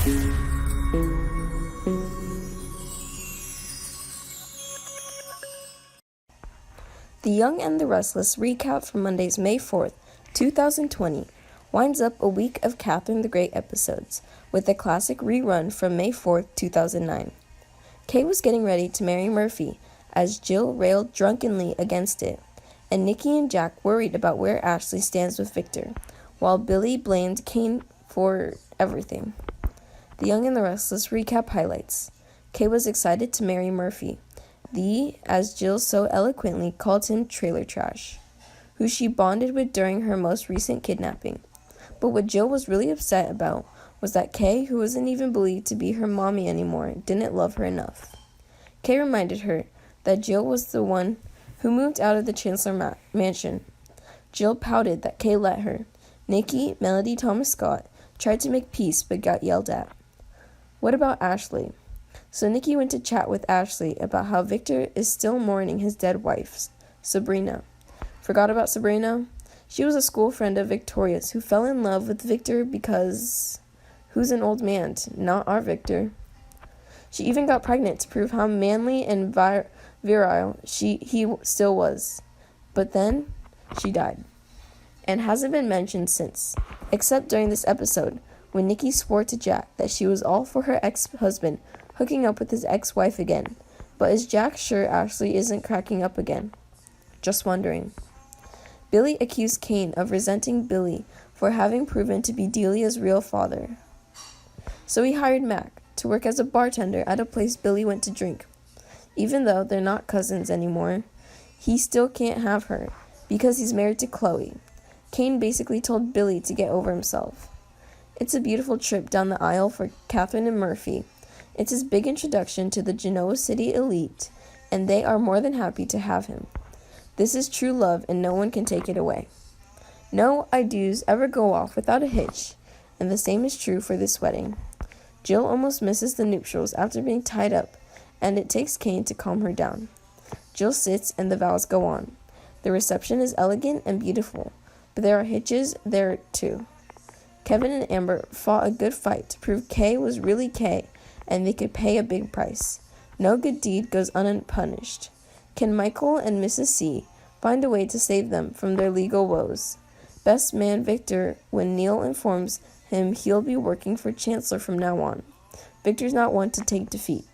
The Young and the Restless recap from Monday's May 4th, 2020, winds up a week of Catherine the Great episodes, with a classic rerun from May 4th, 2009. Kay was getting ready to marry Murphy, as Jill railed drunkenly against it, and Nikki and Jack worried about where Ashley stands with Victor, while Billy blamed Kane for everything. The Young and the Restless recap highlights. Kay was excited to marry Murphy, as Jill so eloquently called him trailer trash, who she bonded with during her most recent kidnapping. But what Jill was really upset about was that Kay, who wasn't even believed to be her mommy anymore, didn't love her enough. Kay reminded her that Jill was the one who moved out of the Chancellor mansion. Jill pouted that Kay let her. Nikki, Melody Thomas Scott, tried to make peace but got yelled at. What about Ashley? So Nikki went to chat with Ashley about how Victor is still mourning his dead wife, Sabrina. Forgot about Sabrina? She was a school friend of Victoria's who fell in love with Victor because... who's an old man? Not our Victor. She even got pregnant to prove how manly and virile he still was. But then, she died. And hasn't been mentioned since, except during this episode, when Nikki swore to Jack that she was all for her ex-husband hooking up with his ex-wife again. But is Jack sure Ashley isn't cracking up again? Just wondering. Billy accused Kane of resenting Billy for having proven to be Delia's real father. So he hired Mac to work as a bartender at a place Billy went to drink. Even though they're not cousins anymore, he still can't have her because he's married to Chloe. Kane basically told Billy to get over himself. It's a beautiful trip down the aisle for Katherine and Murphy. It's his big introduction to the Genoa City elite, and they are more than happy to have him. This is true love, and no one can take it away. No I do's ever go off without a hitch, and the same is true for this wedding. Jill almost misses the nuptials after being tied up, and it takes Kane to calm her down. Jill sits, and the vows go on. The reception is elegant and beautiful, but there are hitches there too. Kevin and Amber fought a good fight to prove Kay was really Kay, and they could pay a big price. No good deed goes unpunished. Can Michael and Mrs. C find a way to save them from their legal woes? Best man Victor, when Neil informs him he'll be working for Chancellor from now on. Victor's not one to take defeat.